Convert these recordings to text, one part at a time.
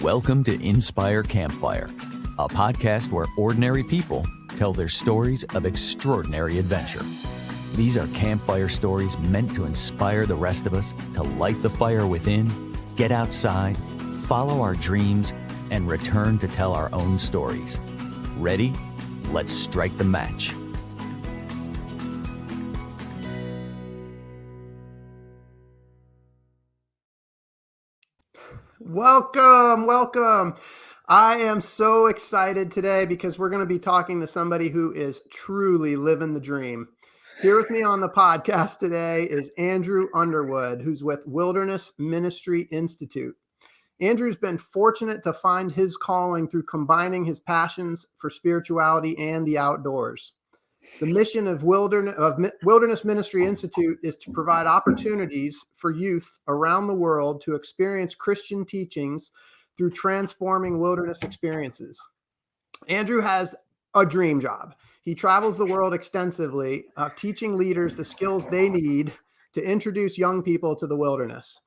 Welcome to Inspire Campfire, a podcast where ordinary people tell their stories of extraordinary adventure. These are campfire stories meant to inspire the rest of us to light the fire within, get outside, follow our dreams, and return to tell our own stories. Ready? Let's strike the match. Welcome. I am so excited today because we're going to be talking to somebody who is truly living the dream. Here with me on the podcast today is Andrew Underwood, who's with Wilderness Ministry Institute. Andrew's been fortunate to find his calling through combining his passions for spirituality and the outdoors. The mission of Wilderness Ministry Institute is to provide opportunities for youth around the world to experience Christian teachings through transforming wilderness experiences. Andrew has a dream job. He travels the world extensively, teaching leaders the skills they need to introduce young people to the wilderness.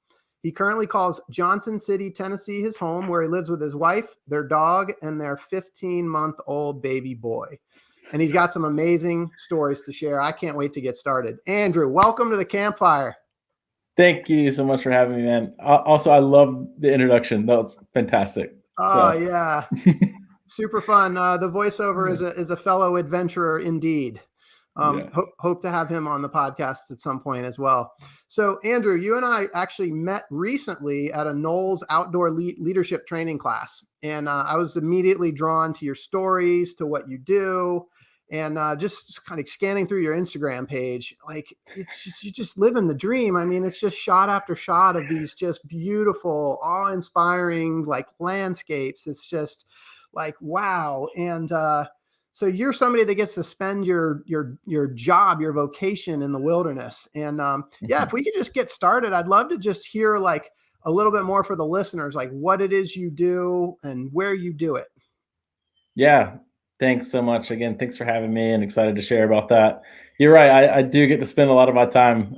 He currently calls Johnson City, Tennessee, his home, where he lives with his wife, their dog, and their 15-month-old baby boy. And he's got some amazing stories to share. I can't wait to get started. Andrew, welcome to the campfire. Thank you so much for having me, man. Also, I love the introduction. That was fantastic. Yeah. Super fun. The voiceover is a fellow adventurer indeed. Hope to have him on the podcast at some point as well. So, Andrew, you and I actually met recently at a Knowles outdoor leadership training class. And I was immediately drawn to your stories, to what you do. And just kind of scanning through your Instagram page, like it's just, you just living the dream. I mean, it's just shot after shot of these just beautiful, awe-inspiring like landscapes. It's just like, wow. And so you're somebody that gets to spend your job, your vocation in the wilderness. And if we could just get started, I'd love to just hear like a little bit more for the listeners, like what it is you do and where you do it. Yeah. Thanks so much. Again, thanks for having me and excited to share about that. You're right. I do get to spend a lot of my time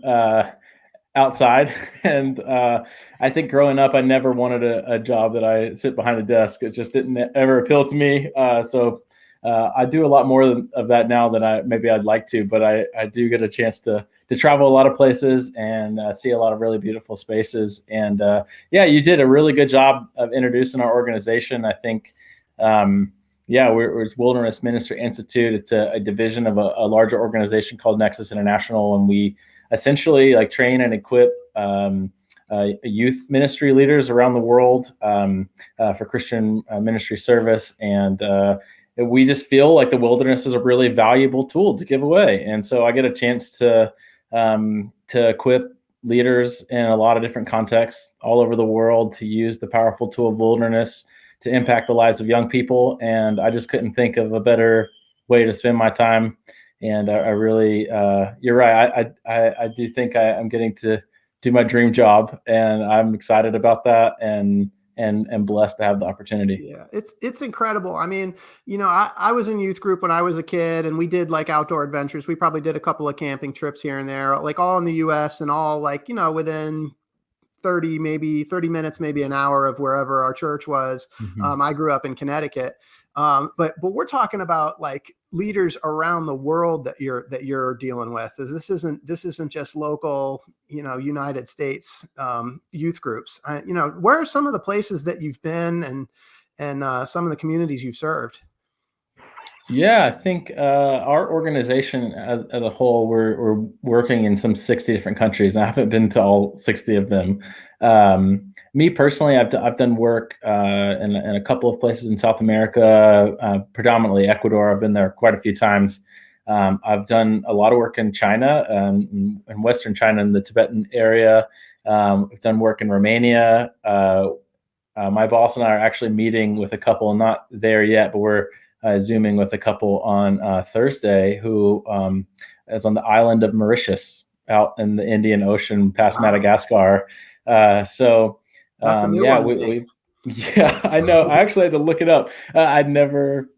outside. And I think growing up, I never wanted a job that I sit behind a desk. It just didn't ever appeal to me. So I do a lot more of that now than I'd like to, but I do get a chance to travel a lot of places and see a lot of really beautiful spaces. And you did a really good job of introducing our organization. I think, we're Wilderness Ministry Institute. It's a division of a larger organization called Nexus International, and we essentially like train and equip youth ministry leaders around the world for Christian ministry service. And we just feel like the wilderness is a really valuable tool to give away. And so I get a chance to equip leaders in a lot of different contexts all over the world to use the powerful tool of wilderness to impact the lives of young people. And I just couldn't think of a better way to spend my time. And I really, you're right. I do think I'm getting to do my dream job, and I'm excited about that and blessed to have the opportunity. Yeah, it's incredible. I mean, I was in youth group when I was a kid, and we did like outdoor adventures. We probably did a couple of camping trips here and there, like all in the US and all like, within 30 minutes, maybe an hour of wherever our church was. Mm-hmm. I grew up in Connecticut. But we're talking about like leaders around the world that you're dealing with. This isn't just local, United States youth groups. Where are some of the places that you've been and some of the communities you've served? Yeah, I think our organization as a whole, we're working in some 60 different countries, and I haven't been to all 60 of them. Me personally, I've done work in a couple of places in South America, predominantly Ecuador. I've been there quite a few times. I've done a lot of work in China, in Western China, in the Tibetan area. I've done work in Romania. My boss and I are actually meeting with a couple, not there yet, but we're Zooming with a couple on Thursday who is on the island of Mauritius out in the Indian Ocean past Madagascar. That's a new one. I know. I actually had to look it up. I'd never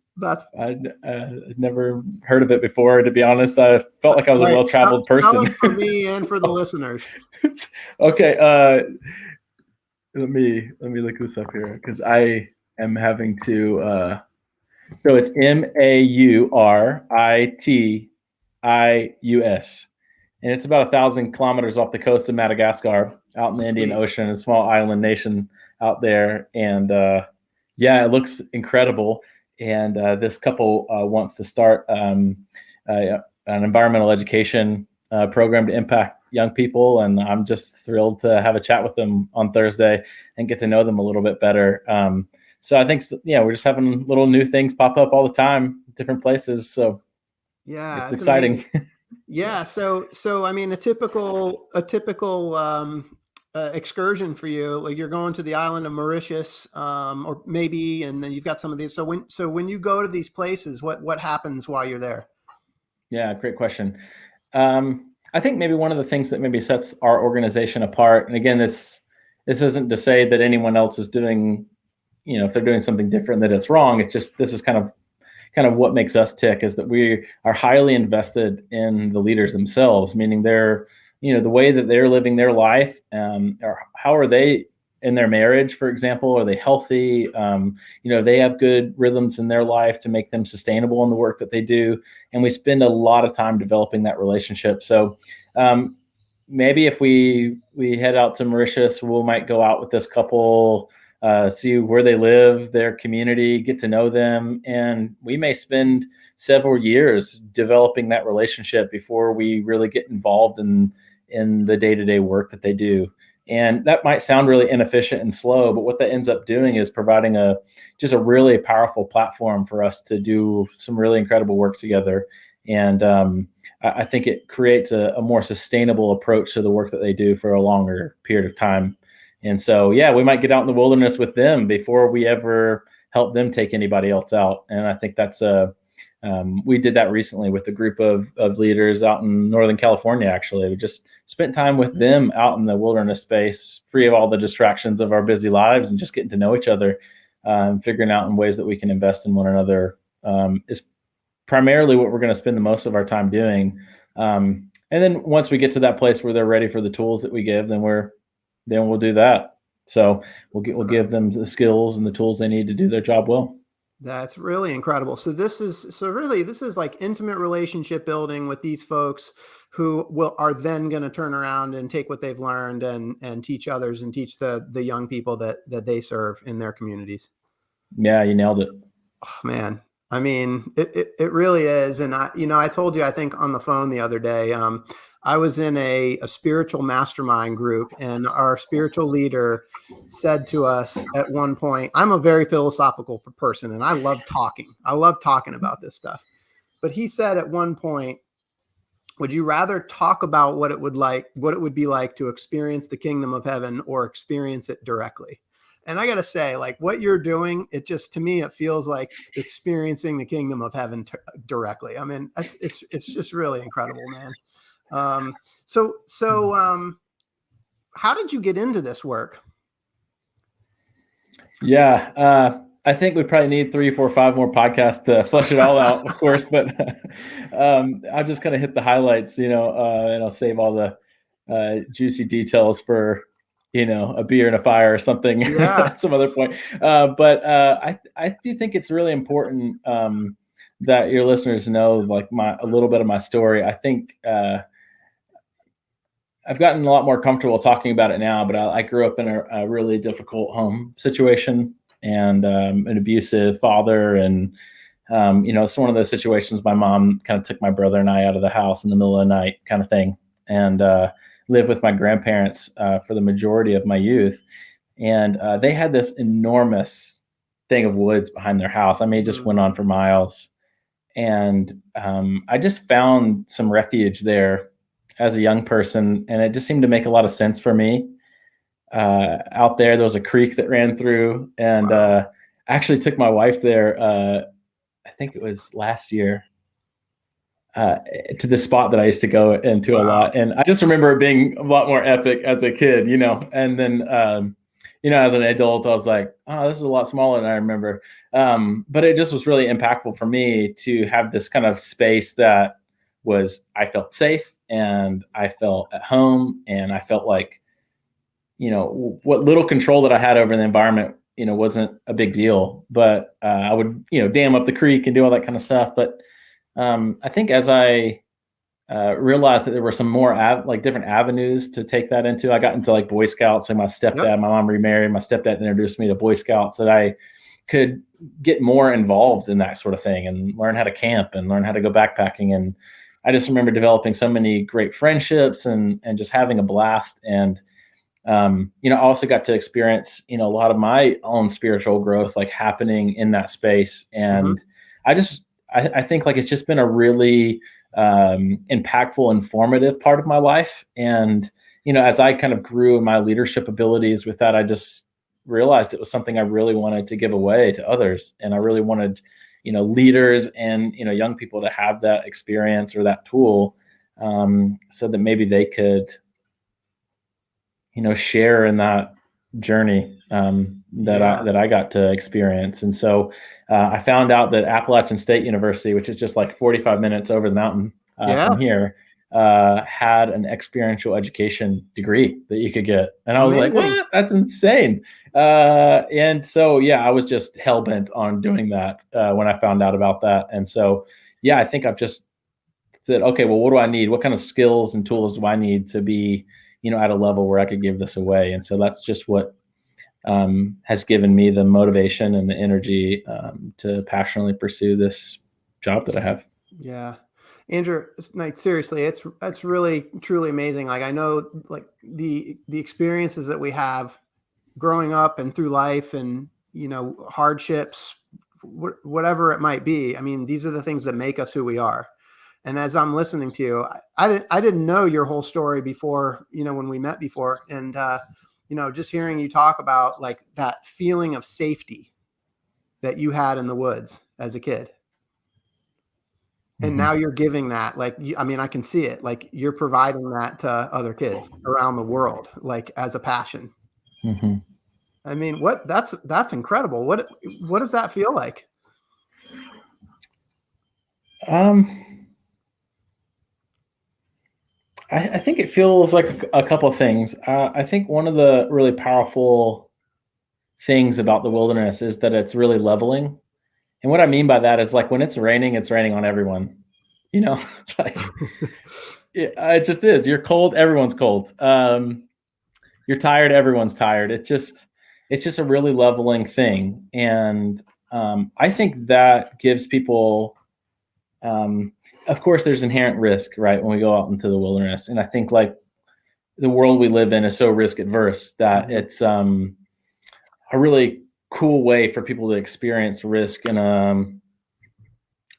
heard of it before, to be honest. I felt like I was a well-traveled person. For me and for the listeners. Okay. let me look this up here because I am having to. So it's Mauritius, and it's about 1,000 kilometers off the coast of Madagascar, out in the Indian Sweet. Ocean, a small island nation out there. And yeah, it looks incredible. And this couple wants to start an environmental education program to impact young people. And I'm just thrilled to have a chat with them on Thursday and get to know them a little bit better. So I think, we're just having little new things pop up all the time, different places. So Yeah, it's it's exciting. amazing. Yeah, so I mean, a typical excursion for you, like you're going to the island of Mauritius, or maybe, and then you've got some of these. So when you go to these places, what happens while you're there? Yeah, great question. I think maybe one of the things that maybe sets our organization apart, and again, this isn't to say that anyone else is doing, if they're doing something different, that it's wrong. It's just, this is kind of what makes us tick, is that we are highly invested in the leaders themselves, meaning they're, the way that they're living their life, or how are they in their marriage, for example? Are they healthy? They have good rhythms in their life to make them sustainable in the work that they do. And we spend a lot of time developing that relationship. So maybe if we head out to Mauritius, we might go out with this couple, see where they live, their community, get to know them. And we may spend several years developing that relationship before we really get involved in the day-to-day work that they do. And that might sound really inefficient and slow, but what that ends up doing is providing just a really powerful platform for us to do some really incredible work together. And I think it creates a more sustainable approach to the work that they do for a longer period of time. And so, yeah, we might get out in the wilderness with them before we ever help them take anybody else out. And I think that's we did that recently with a group of leaders out in Northern California. Actually, we just spent time with them out in the wilderness space, free of all the distractions of our busy lives, and just getting to know each other, figuring out in ways that we can invest in one another is primarily what we're going to spend the most of our time doing. And then once we get to that place where they're ready for the tools that we give, then we'll do that. So we'll give them the skills and the tools they need to do their job well. That's really incredible. So this is like intimate relationship building with these folks who are then going to turn around and take what they've learned and teach others and teach the young people that they serve in their communities. Yeah, you nailed it. Oh, man. I mean, it really is. And I told you, I think on the phone the other day, I was in a spiritual mastermind group, and our spiritual leader said to us at one point, I'm a very philosophical person and I love talking. I love talking about this stuff. But he said at one point, would you rather talk about what it would be like to experience the kingdom of heaven or experience it directly? And I got to say, like, what you're doing, to me, it feels like experiencing the kingdom of heaven directly. I mean, it's just really incredible, man. So how did you get into this work? Yeah, I think we probably need 3, 4, 5 more podcasts to flesh it all out, of course. But I'll just kind of hit the highlights, and I'll save all the juicy details for a beer and a fire or something at some other point. But I do think it's really important that your listeners know, like, a little bit of my story. I think I've gotten a lot more comfortable talking about it now, but I grew up in a really difficult home situation, and an abusive father. And, it's one of those situations my mom kind of took my brother and I out of the house in the middle of the night kind of thing, and lived with my grandparents for the majority of my youth. And they had this enormous thing of woods behind their house. I mean, it just went on for miles. And I just found some refuge there as a young person, and it just seemed to make a lot of sense for me. Out there was a creek that ran through, and I actually took my wife there, I think it was last year, to the spot that I used to go into a lot. And I just remember it being a lot more epic as a kid, and then, as an adult, I was like, oh, this is a lot smaller than I remember. But it just was really impactful for me to have this kind of space that I felt safe, and I felt at home, and I felt like, what little control that I had over the environment, wasn't a big deal, but I would, dam up the creek and do all that kind of stuff. But I think as I realized that there were some more different avenues to take that into, I got into like Boy Scouts, and my mom remarried, my stepdad introduced me to Boy Scouts, that I could get more involved in that sort of thing and learn how to camp and learn how to go backpacking. And I just remember developing so many great friendships and just having a blast. And I also got to experience, a lot of my own spiritual growth, like happening in that space. And I think like it's just been a really impactful, informative part of my life. And, as I kind of grew in my leadership abilities with that, I just realized it was something I really wanted to give away to others. And I really wanted, leaders and, young people to have that experience or that tool, so that maybe they could, share in that journey that I got to experience. And so I found out that Appalachian State University, which is just like 45 minutes over the mountain from here, had an experiential education degree that you could get. And I was like, what? That's insane. And so, I was just hell bent on doing that when I found out about that. And so, I think I've just said, okay, well, what do I need? What kind of skills and tools do I need to be, at a level where I could give this away? And so that's just what has given me the motivation and the energy to passionately pursue this job that I have. Yeah. Andrew, like seriously, it's really truly amazing. Like I know like the experiences that we have growing up and through life and, hardships, whatever it might be. I mean, these are the things that make us who we are. And as I'm listening to you, I didn't know your whole story before, when we met before. And, just hearing you talk about like that feeling of safety that you had in the woods as a kid. And now you're giving that, like, I can see it, like you're providing that to other kids around the world, like as a passion. Mm-hmm. I mean, that's incredible. What does that feel like? I think it feels like a couple of things. I think one of the really powerful things about the wilderness is that it's really leveling. And what I mean by that is like when it's raining on everyone, like it just is. You're cold, everyone's cold. You're tired, everyone's tired. It's just a really leveling thing. And I think that gives people, of course, there's inherent risk, right, when we go out into the wilderness. And I think like the world we live in is so risk adverse that it's a really cool way for people to experience risk in a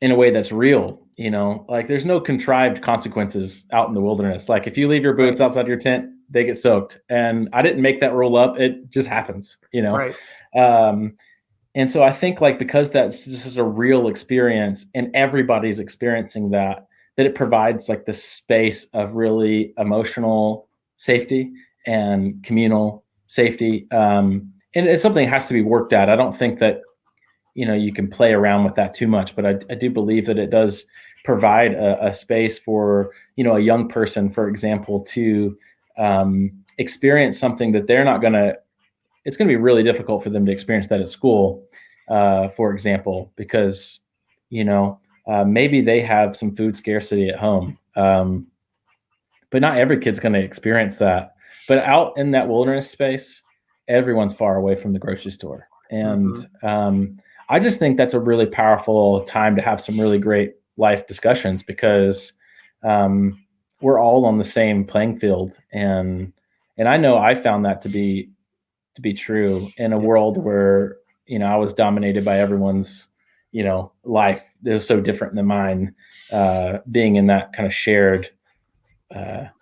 way that's real. Like there's no contrived consequences out in the wilderness. Like if you leave your boots outside your tent, they get soaked. And I didn't make that rule up. It just happens, Right. And so I think like, because that's just a real experience and everybody's experiencing that it provides like this space of really emotional safety and communal safety. And it's something that has to be worked at. I don't think that, you can play around with that too much, but I do believe that it does provide a space for, a young person, for example, to experience something that it's going to be really difficult for them to experience that at school, for example, because, maybe they have some food scarcity at home. But not every kid's going to experience that. But out in that wilderness space, everyone's far away from the grocery store. And I just think that's a really powerful time to have some really great life discussions, because we're all on the same playing field. And I know I found that to be true in a world where, I was dominated by everyone's, life that is so different than mine. Being in that kind of shared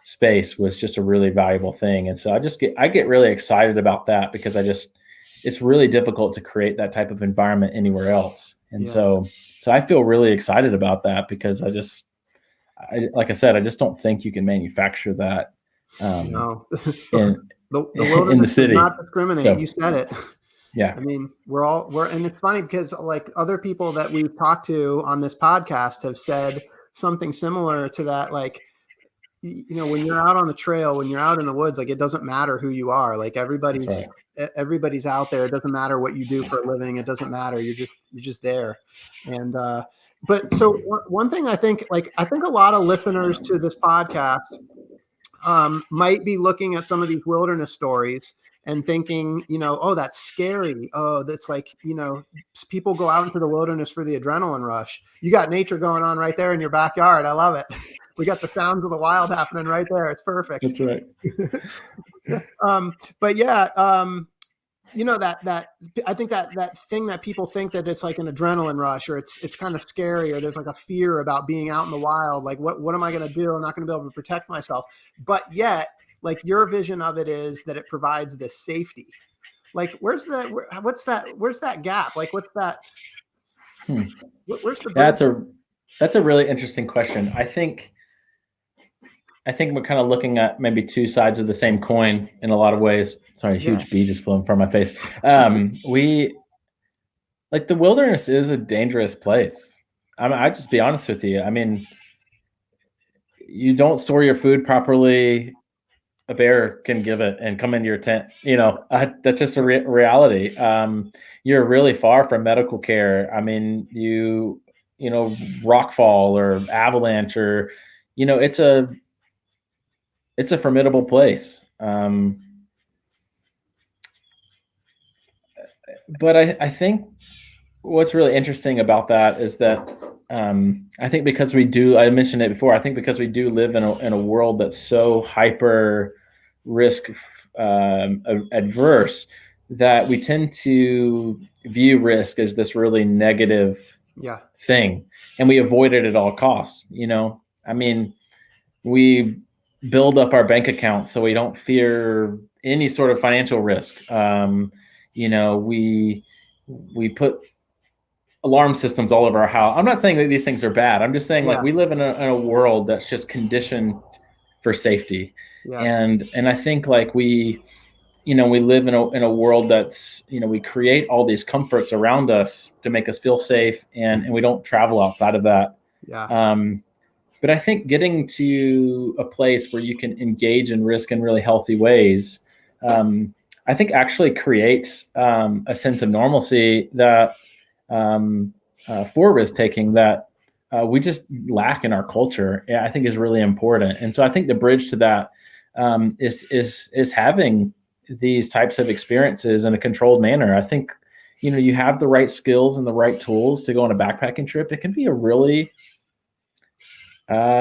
space was just a really valuable thing. And so I get really excited about that, because it's really difficult to create that type of environment anywhere else. And so I feel really excited about that, because like I said, I just don't think you can manufacture that. No. in the wilderness in the city. does not discriminate. So, you said it. Yeah. I mean, and it's funny because like other people that we've talked to on this podcast have said something similar to that. Like when you're out on the trail, when you're out in the woods, like, it doesn't matter who you are. Like, That's everybody's out there. It doesn't matter what you do for a living. It doesn't matter. You're just there. And, but so one thing I think a lot of listeners to this podcast, might be looking at some of these wilderness stories and thinking, oh, that's scary. Oh, that's like, people go out into the wilderness for the adrenaline rush. You got nature going on right there in your backyard. I love it. We got the sounds of the wild happening right there. It's perfect. That's right. But yeah, that I think that thing that people think that it's like an adrenaline rush, or it's kind of scary, or there's like a fear about being out in the wild. Like, what am I going to do? I'm not going to be able to protect myself. But yet, like, your vision of it is that it provides this safety. Like, where's that gap? Like, what's that? Where's the? That's a really interesting question. I think we're kind of looking at maybe two sides of the same coin in a lot of ways. Sorry, a huge bee just flew in front of my face. The wilderness is a dangerous place. I just be honest with you. I mean, you don't store your food properly, a bear can give it and come into your tent. That's just a reality. You're really far from medical care. I mean, rock fall or avalanche, or, it's a formidable place. But I think what's really interesting about that is that I think because I mentioned it before, I think because we do live in a world that's so hyper risk adverse, that we tend to view risk as this really negative thing, and we avoid it at all costs. I mean, we build up our bank account so we don't fear any sort of financial risk. We put alarm systems all over our house. I'm not saying that these things are bad. I'm just saying, like, we live in a world that's just conditioned for safety. And I think, like, we live in a world that's, we create all these comforts around us to make us feel safe, and we don't travel outside of that. But I think getting to a place where you can engage in risk in really healthy ways, I think actually creates a sense of normalcy that for risk taking that we just lack in our culture. I think is really important. And so I think the bridge to that is having these types of experiences in a controlled manner. I think, you have the right skills and the right tools to go on a backpacking trip. It can be a really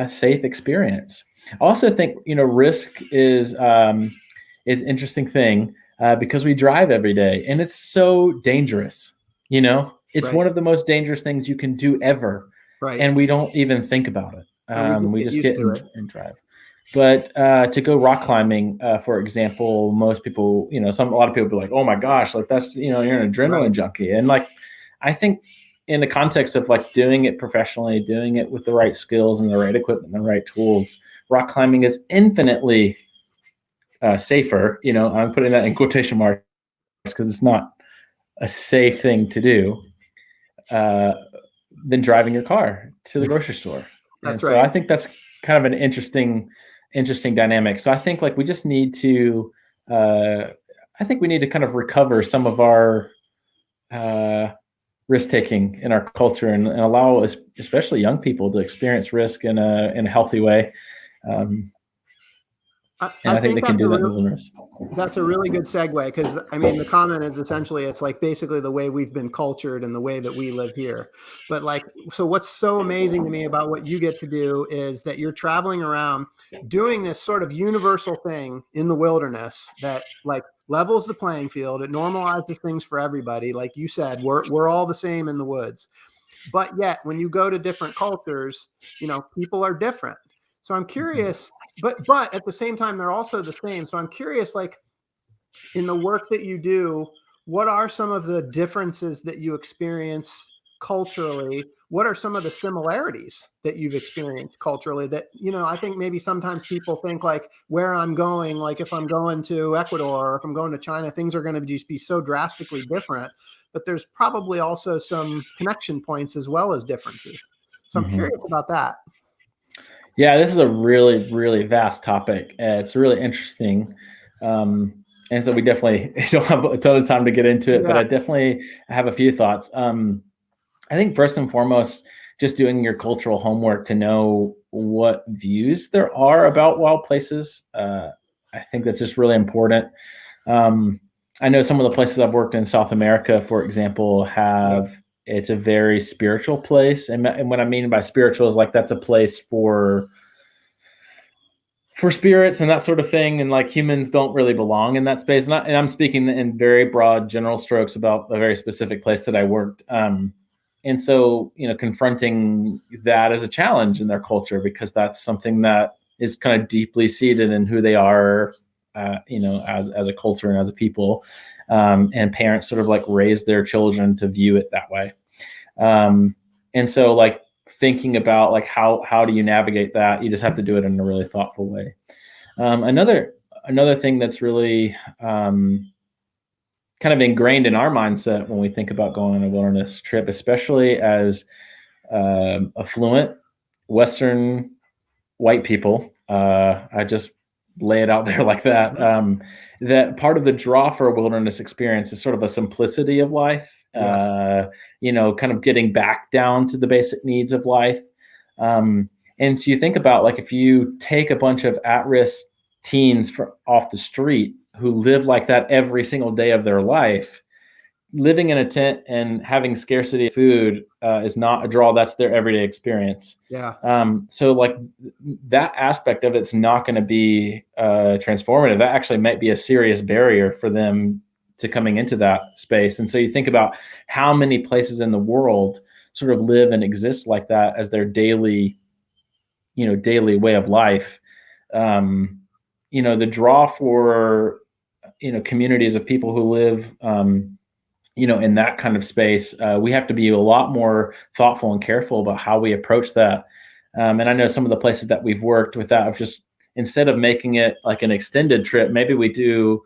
safe experience. I also think, risk is an interesting thing because we drive every day, and it's so dangerous. It's one of the most dangerous things you can do ever. Right. And we don't even think about it. We just get and drive. But to go rock climbing, for example, most people, a lot of people be like, oh my gosh, like that's, you're an adrenaline junkie. And like, I think in the context of like doing it professionally, doing it with the right skills and the right equipment and the right tools, rock climbing is infinitely safer. I'm putting that in quotation marks because it's not a safe thing to do than driving your car to the grocery store. That's right. So I think that's kind of an interesting dynamic. So I think like we just need to, kind of recover some of our risk taking in our culture and allow especially young people to experience risk in a healthy way. I think they can do that in the wilderness. That's a really good segue, because I mean, the comment is essentially, it's like basically the way we've been cultured and the way that we live here. But like, so what's so amazing to me about what you get to do is that you're traveling around doing this sort of universal thing in the wilderness that like levels the playing field. It normalizes things for everybody. Like you said, we're all the same in the woods. But yet when you go to different cultures, people are different. So I'm curious, but at the same time, they're also the same. So I'm curious, like in the work that you do, what are some of the differences that you experience culturally? What are some of the similarities that you've experienced culturally that, I think maybe sometimes people think like where I'm going, like if I'm going to Ecuador or if I'm going to China, things are going to just be so drastically different, but there's probably also some connection points as well as differences. So I'm curious about that. Yeah, this is a really, really vast topic. It's really interesting. And so we definitely don't have a ton of time to get into it, but Yeah. I definitely have a few thoughts. I think first and foremost, just doing your cultural homework to know what views there are about wild places. I think that's just really important. Um, I know some of the places I've worked in South America, for example, Yeah. it's a very spiritual place. And what I mean by spiritual is like that's a place for spirits and that sort of thing, and like humans don't really belong in that space. And I'm speaking in very broad general strokes about a very specific place that I worked. And so, confronting that as a challenge in their culture, because that's something that is kind of deeply seated in who they are, as a culture and as a people. And parents sort of like raise their children to view it that way. And so like thinking about like how do you navigate that, you just have to do it in a really thoughtful way. Another thing that's really kind of ingrained in our mindset when we think about going on a wilderness trip, especially as affluent Western white people, I just lay it out there like that. That part of the draw for a wilderness experience is sort of a simplicity of life. Yes. Kind of getting back down to the basic needs of life. And so you think about like if you take a bunch of at-risk teens off the street who live like that every single day of their life, living in a tent and having scarcity of food is not a draw. That's their everyday experience. Yeah. So like that aspect of it's not going to be transformative. That actually might be a serious barrier for them to coming into that space. And so you think about how many places in the world sort of live and exist like that as their daily way of life. The draw for communities of people who live in that kind of space, we have to be a lot more thoughtful and careful about how we approach that. And I know some of the places that we've worked with that, just instead of making it like an extended trip, maybe we do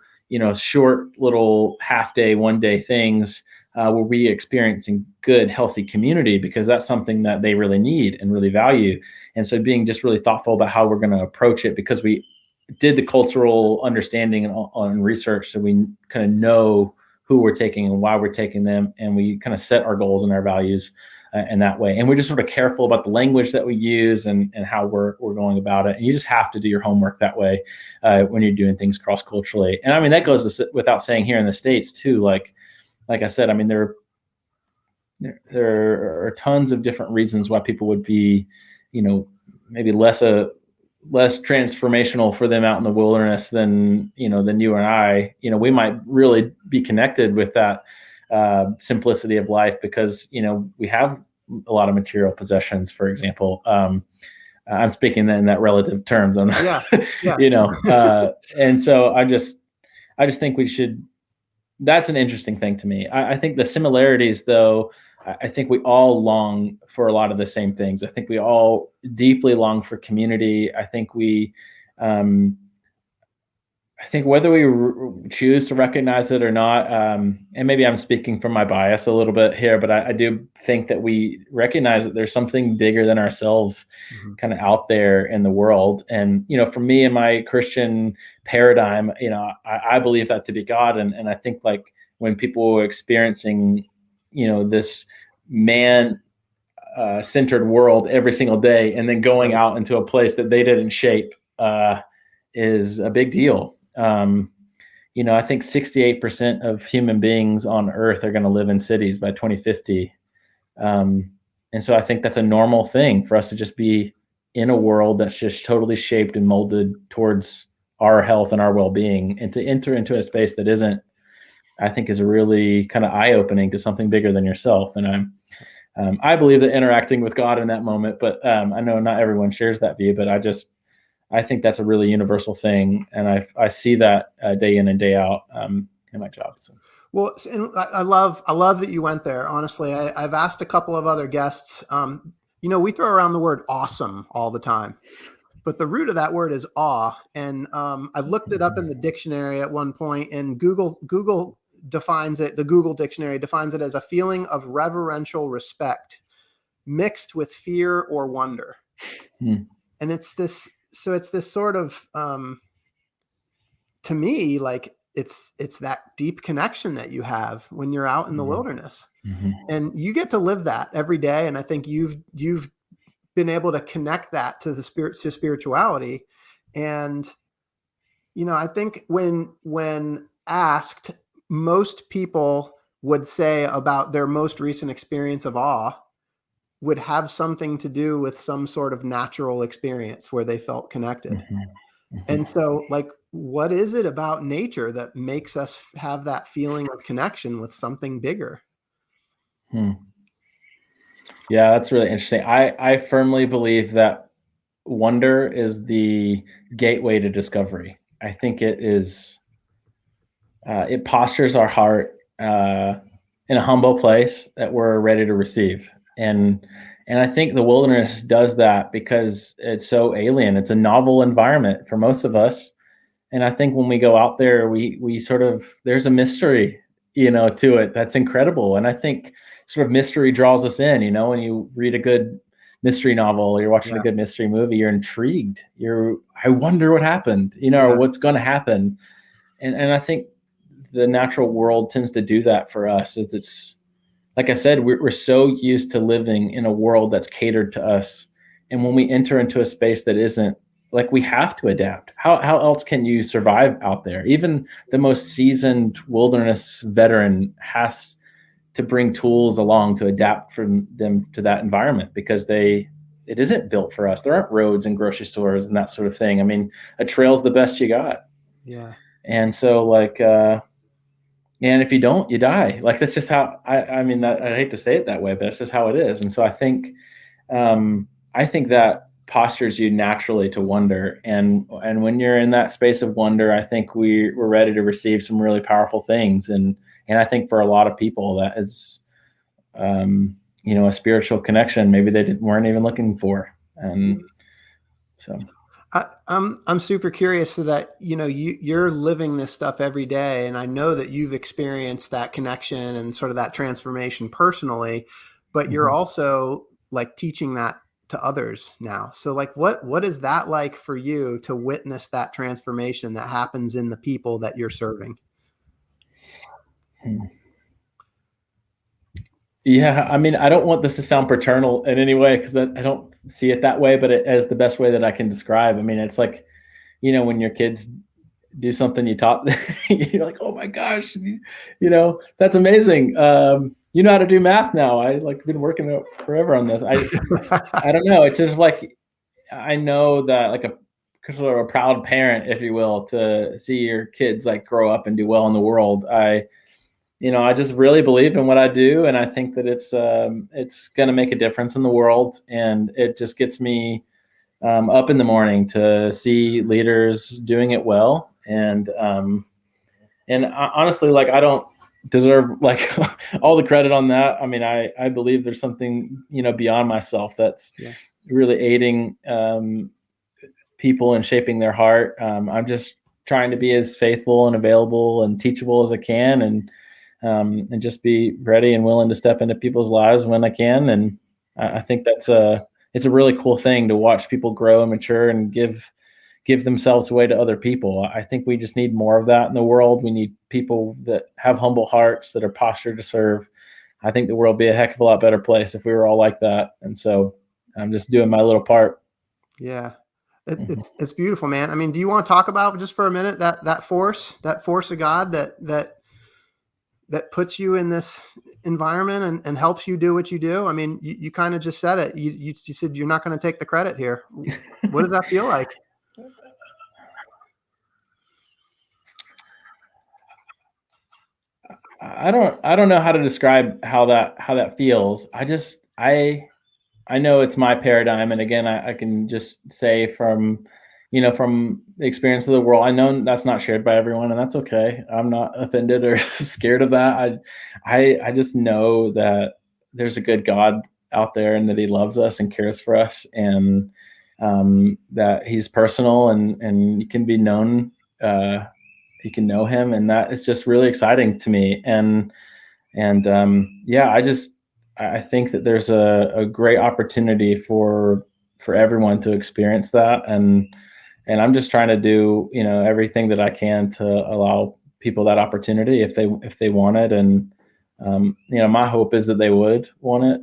short little half day, 1 day things where we experiencing good, healthy community, because that's something that they really need and really value. And so being just really thoughtful about how we're going to approach it, because we did the cultural understanding and research, so we kind of know who we're taking and why we're taking them, and we kind of set our goals and our values in that way. And we're just sort of careful about the language that we use and how we're going about it. And you just have to do your homework that way when you're doing things cross-culturally. And I mean, that goes without saying here in the States too. Like I said, I mean, there are tons of different reasons why people would be, maybe less transformational for them out in the wilderness than you and I. We might really be connected with that simplicity of life because we have a lot of material possessions, for example. I'm speaking in that relative terms. I'm not, Yeah. And so I just think we should. That's an interesting thing to me. I think the similarities, though, I think we all long for a lot of the same things. I think we all deeply long for community. I think I think whether we choose to recognize it or not, and maybe I'm speaking from my bias a little bit here, but I do think that we recognize that there's something bigger than ourselves kind of out there in the world. And, for me in my Christian paradigm, I believe that to be God. And I think like when people are experiencing, this man centered world every single day, and then going out into a place that they didn't shape is a big deal. I think 68% of human beings on Earth are going to live in cities by 2050. And so I think that's a normal thing for us to just be in a world that's just totally shaped and molded towards our health and our well-being, and to enter into a space that isn't, I think, is really kind of eye-opening to something bigger than yourself. And I believe that interacting with God in that moment, but I know not everyone shares that view, but I think that's a really universal thing, and I see that day in and day out in my job. So. Well, and I love that you went there. Honestly, I've asked a couple of other guests. We throw around the word awesome all the time, but the root of that word is awe. And I've looked it up in the dictionary at one point, and Google defines it. The Google dictionary defines it as a feeling of reverential respect mixed with fear or wonder. it's this sort of, to me, like it's that deep connection that you have when you're out in the wilderness, and you get to live that every day. And I think you've been able to connect that to to spirituality. And, I think when asked, most people would say about their most recent experience of awe would have something to do with some sort of natural experience where they felt connected. And so, like, what is it about nature that makes us have that feeling of connection with something bigger? Yeah, that's really interesting. I firmly believe that wonder is the gateway to discovery. I think it postures our heart in a humble place that we're ready to receive. And I think the wilderness does that because it's so alien. It's a novel environment for most of us. And I think when we go out there, we sort of, there's a mystery, to it that's incredible. And I think sort of mystery draws us in. When you read a good mystery novel or you're watching a good mystery movie, you're intrigued. I wonder what happened, or what's going to happen. And I think the natural world tends to do that for us. It's like I said, we're so used to living in a world that's catered to us. And when we enter into a space that isn't, like, we have to adapt. How else can you survive out there? Even the most seasoned wilderness veteran has to bring tools along to adapt from them to that environment, because it isn't built for us. There aren't roads and grocery stores and that sort of thing. I mean, a trail's the best you got. Yeah. And so, like, and if you don't, you die. Like, that's just how I mean, I hate to say it that way, but that's just how it is. And so I think that postures you naturally to wonder. And when you're in that space of wonder, I think we're ready to receive some really powerful things. And I think for a lot of people that is, a spiritual connection maybe they weren't even looking for. And so I'm super curious, so that, you're living this stuff every day. And I know that you've experienced that connection and sort of that transformation personally, but you're also like teaching that to others now. So, like, what is that like for you to witness that transformation that happens in the people that you're serving? Yeah, I mean, I don't want this to sound paternal in any way, because I don't see it that way, but as the best way that I can describe. I mean, it's like, when your kids do something you taught, you're like, oh my gosh, that's amazing. You know how to do math now. I been working forever on this. I don't know. It's just like, I know that, like, sort of a proud parent, if you will, to see your kids like grow up and do well in the world. I just really believe in what I do, and I think that it's going to make a difference in the world. And it just gets me up in the morning to see leaders doing it well. And honestly, like, I don't deserve like all the credit on that. I mean, I believe there's something, beyond myself that's really aiding people and shaping their heart. I'm just trying to be as faithful and available and teachable as I can, and just be ready and willing to step into people's lives when I can. And I think it's a really cool thing to watch people grow and mature and give themselves away to other people. I think we just need more of that in the world. We need people that have humble hearts, that are postured to serve. I think the world would be a heck of a lot better place if we were all like that. And so I'm just doing my little part. Yeah. It's beautiful, man. I mean, do you want to talk about just for a minute that force of God that puts you in this environment and helps you do what you do? I mean, you kind of just said it. You said you're not going to take the credit here. What does that feel like? I don't know how to describe how that feels. I know it's my paradigm. And again, I can just say from the experience of the world, I know that's not shared by everyone, and that's okay. I'm not offended or scared of that. I just know that there's a good God out there, and that he loves us and cares for us, and that he's personal, and you can be known, you can know him. And that is just really exciting to me. And I think that there's a great opportunity for for everyone to experience that. And I'm just trying to do, everything that I can to allow people that opportunity if they want it. And, my hope is that they would want it.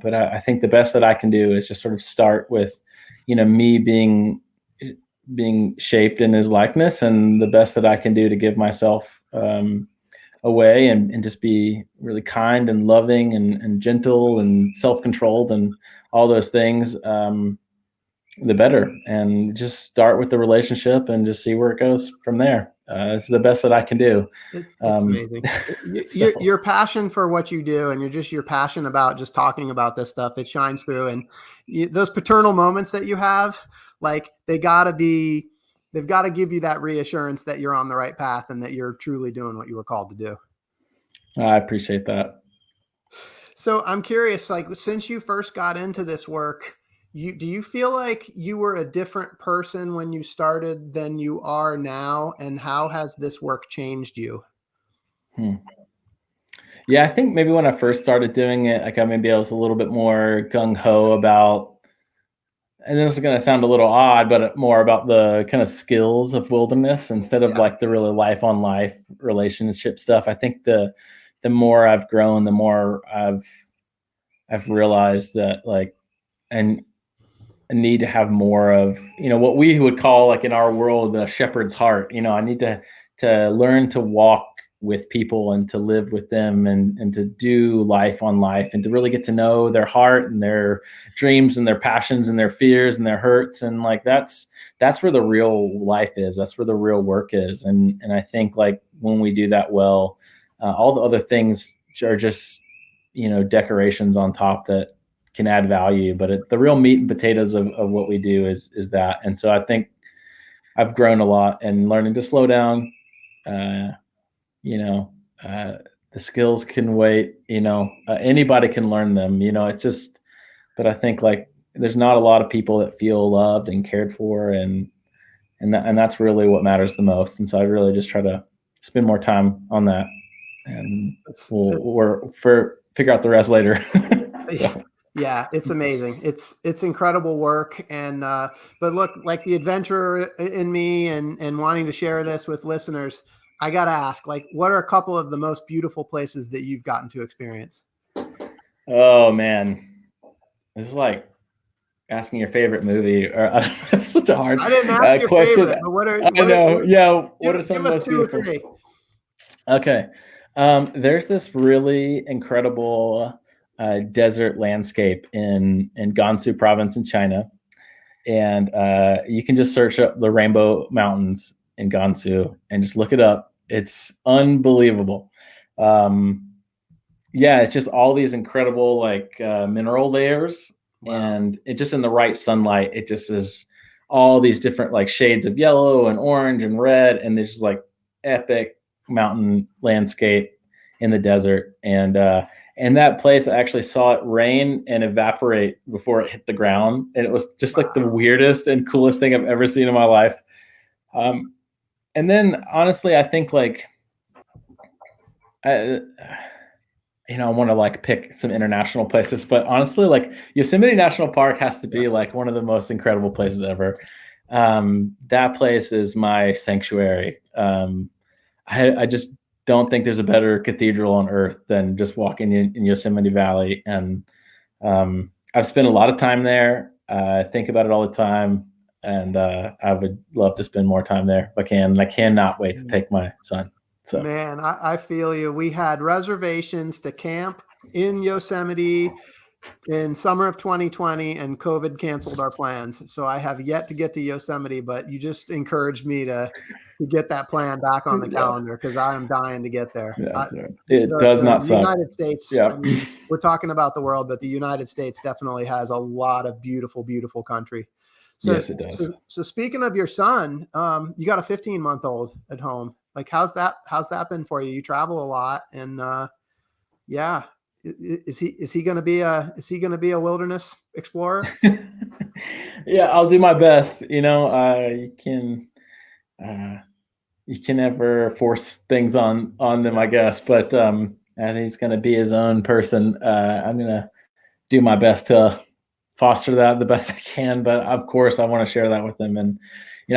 But I think the best that I can do is just sort of start with, me being shaped in his likeness, and the best that I can do to give myself away and just be really kind and loving and gentle and self-controlled and all those things, the better. And just start with the relationship and just see where it goes from there. It's the best that I can do. It's amazing. Your passion for what you do, and your passion about just talking about this stuff, it shines through. And those paternal moments that you have, like they've got to give you that reassurance that you're on the right path and that you're truly doing what you were called to do. I appreciate that. So I'm curious, like, since you first got into this work, do you feel like you were a different person when you started than you are now? And how has this work changed you? Yeah, I think maybe when I first started doing it, like maybe I was a little bit more gung-ho about, and this is going to sound a little odd, but more about the kind of skills of wilderness instead of like the really life on life relationship stuff. I think the more I've grown, the more I've realized that like, and a need to have more of, what we would call like in our world, the shepherd's heart. I need to learn to walk with people and to live with them and to do life on life and to really get to know their heart and their dreams and their passions and their fears and their hurts. And like, that's where the real life is. That's where the real work is. And I think like when we do that well, all the other things are just, decorations on top that can add value, but the real meat and potatoes of what we do is that. And so I think I've grown a lot and learning to slow down. The skills can wait. Anybody can learn them. It's just. But I think like there's not a lot of people that feel loved and cared for, and that's really what matters the most. And so I really just try to spend more time on that, and we'll figure out the rest later. So. Yeah, it's amazing. It's incredible work. And, but look, like the adventurer in me and wanting to share this with listeners, I got to ask, like, what are a couple of the most beautiful places that you've gotten to experience? Oh man, this is like asking your favorite movie, or that's such a hard I didn't ask your question. Favorite, but what are some of the most beautiful? Okay. There's this really incredible desert landscape in Gansu province in China. And you can just search up the Rainbow Mountains in Gansu and just look it up. It's unbelievable. It's just all these incredible like mineral layers. Wow. And it just in the right sunlight, it just is all these different like shades of yellow and orange and red. And there's just like epic mountain landscape in the desert. And that place, I actually saw it rain and evaporate before it hit the ground. And it was just like the weirdest and coolest thing I've ever seen in my life. And then honestly, I think like, I want to like pick some international places, but honestly, like Yosemite National Park has to be like one of the most incredible places ever. That place is my sanctuary. I just don't think there's a better cathedral on earth than just walking in Yosemite Valley. And I've spent a lot of time there. I think about it all the time. And I would love to spend more time there if I can. And I cannot wait to take my son. So. Man, I feel you. We had reservations to camp in Yosemite in summer of 2020, and COVID canceled our plans. So I have yet to get to Yosemite, but you just encouraged me to get that plan back on the calendar because I am dying to get there. Yeah, it does not suck. The United States, yeah. I mean, we're talking about the world, but the United States definitely has a lot of beautiful, beautiful country. So, yes, it does. So speaking of your son, you got a 15-month-old at home. Like, how's that been for you? You travel a lot, and is he going to be a wilderness explorer? Yeah, I'll do my best. You can never force things on them, I guess. But I think he's going to be his own person. I'm going to do my best to foster that the best I can. But of course, I want to share that with him. And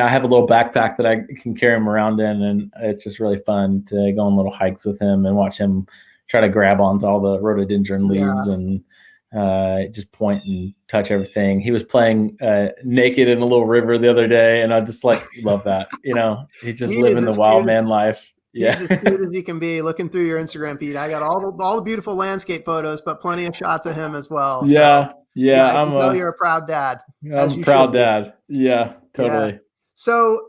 I have a little backpack that I can carry him around in, and it's just really fun to go on little hikes with him and watch him try to grab onto all the rhododendron leaves and just point and touch everything. He was playing naked in a little river the other day, and I just love that. He's just living the wild man life. Yeah. He's as cute as he can be. Looking through your Instagram feed, I got all the beautiful landscape photos, but plenty of shots of him as well. Yeah. So, yeah. I can tell you're a proud dad. I'm a proud dad. Yeah, totally. Yeah. So,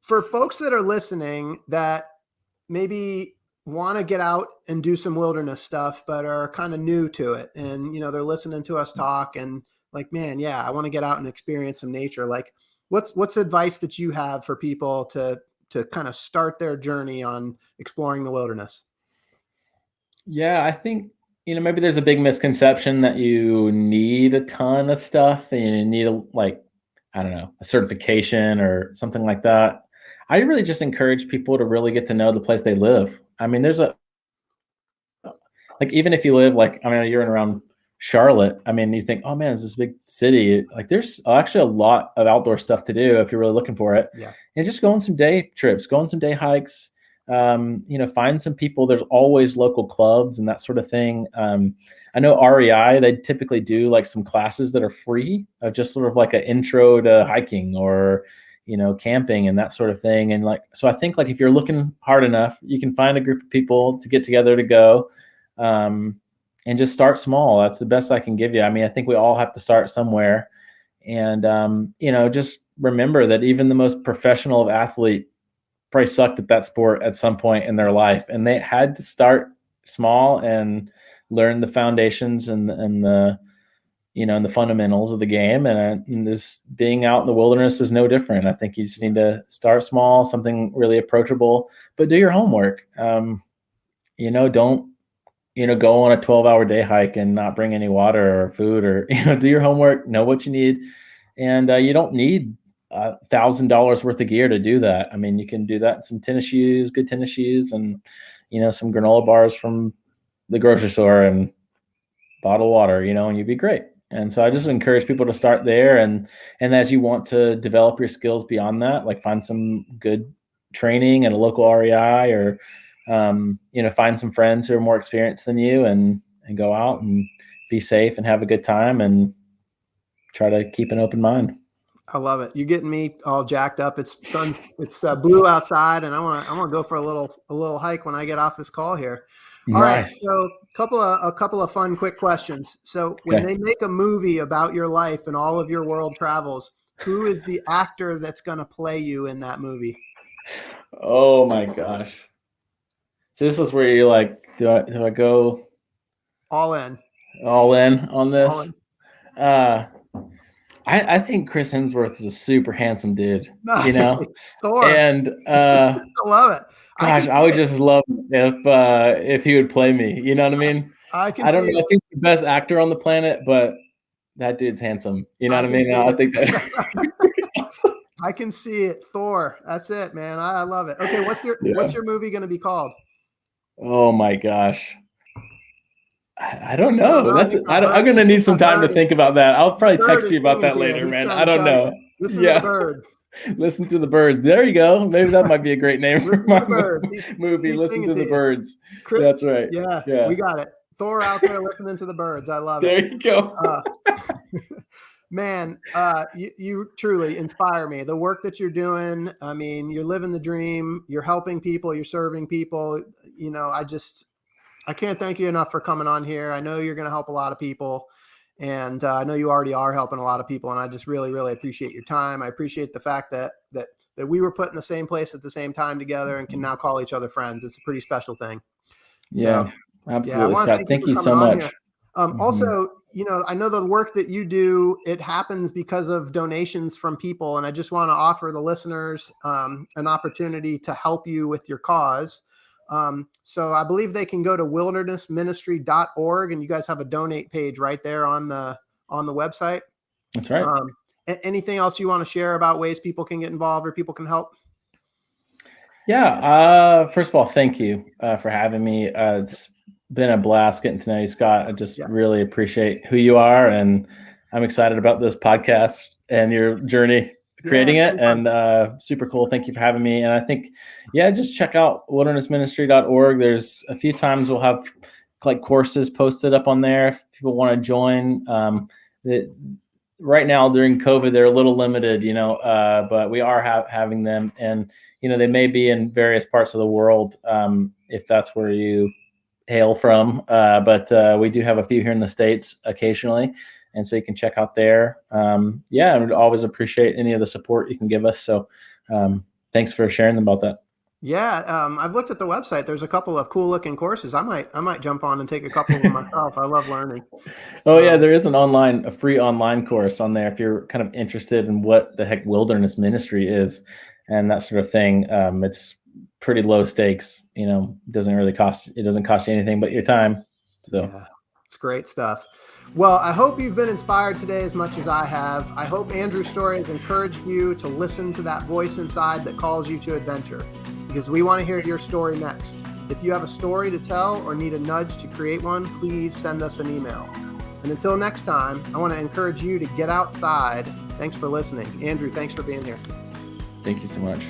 for folks that are listening that maybe want to get out and do some wilderness stuff, but are kind of new to it, and they're listening to us talk and like, man, yeah, I want to get out and experience some nature. Like, what's advice that you have for people to kind of start their journey on exploring the wilderness? Yeah, I think maybe there's a big misconception that you need a ton of stuff and you need a certification or something like that. I really just encourage people to really get to know the place they live. I mean, even if you live you're in around Charlotte, I mean, you think, oh man, it's this big city. There's actually a lot of outdoor stuff to do if you're really looking for it. Yeah. And just go on some day trips, go on some day hikes, find some people. There's always local clubs and that sort of thing. I know REI, they typically do some classes that are free of just sort of like an intro to hiking or, camping and that sort of thing. And so I think if you're looking hard enough, you can find a group of people to get together to go, and just start small. That's the best I can give you. I mean, I think we all have to start somewhere, and, just remember that even the most professional of athlete probably sucked at that sport at some point in their life, and they had to start small and learn the foundations and the and the fundamentals of the game. And this being out in the wilderness is no different. I think you just need to start small, something really approachable, but do your homework. Don't go on a 12-hour day hike and not bring any water or food, or do your homework, know what you need, and you don't need $1,000 worth of gear to do that. I mean, you can do that in some tennis shoes, good tennis shoes, and some granola bars from the grocery store and bottled water, and you'd be great. And so I just encourage people to start there, and as you want to develop your skills beyond that, find some good training at a local REI, or find some friends who are more experienced than you, and go out and be safe and have a good time and try to keep an open mind. I love it. You're getting me all jacked up. It's blue outside, and I want to go for a little hike when I get off this call here. All right. So a couple of fun, quick questions. So when they make a movie about your life and all of your world travels, who is the actor that's going to play you in that movie? Oh my gosh. So this is where you're like, do I go all in on this? All in. I think Chris Hemsworth is a super handsome dude, Thor. And I love it. Gosh, I would just love if he would play me. You know what I mean? I don't know if he's the best actor on the planet, but that dude's handsome. You know what I mean? I think that. I can see it. Thor. That's it, man. I love it. Okay, what's your movie going to be called? Oh my gosh. I don't know. I'm going to need some time to think about that. I'll probably text you about that later, man. I don't know. Listen to the bird. Listen to the birds. There you go. Maybe that might be a great name for my movie. Listen to the birds. Chris, that's right. Yeah, we got it. Thor out there listening to the birds. I love it. There you go. Man, you truly inspire me. The work that you're doing, I mean, you're living the dream. You're helping people. You're serving people. I can't thank you enough for coming on here. I know you're going to help a lot of people. And I know you already are helping a lot of people, and I just really, really appreciate your time. I appreciate the fact that we were put in the same place at the same time together and can now call each other friends. It's a pretty special thing. Yeah, absolutely, Scott. Thank you so much. Also, I know the work that you do, it happens because of donations from people, and I just want to offer the listeners an opportunity to help you with your cause. So I believe they can go to wildernessministry.org, and you guys have a donate page right there on the website. That's right. Anything else you want to share about ways people can get involved or people can help? Yeah. First of all, thank you for having me. It's been a blast getting to know you, Scott. I just really appreciate who you are and I'm excited about this podcast and your journey creating it, and super cool. Thank you for having me. And I think, just check out wildernessministry.org. There's a few times we'll have like courses posted up on there if people want to join. Right now during COVID, they're a little limited, but we are having them, and they may be in various parts of the world, if that's where you hail from. But we do have a few here in the States occasionally, and so you can check out there. I would always appreciate any of the support you can give us. So thanks for sharing about that. Yeah, I've looked at the website. There's a couple of cool looking courses. I might jump on and take a couple of them myself. I love learning. Oh yeah, there is a free online course on there if you're kind of interested in what the heck wilderness ministry is and that sort of thing. It's pretty low stakes. It doesn't cost you anything but your time. So yeah, it's great stuff. Well, I hope you've been inspired today as much as I have. I hope Andrew's story has encouraged you to listen to that voice inside that calls you to adventure, because we want to hear your story next. If you have a story to tell or need a nudge to create one, please send us an email. And until next time, I want to encourage you to get outside. Thanks for listening. Andrew, thanks for being here. Thank you so much.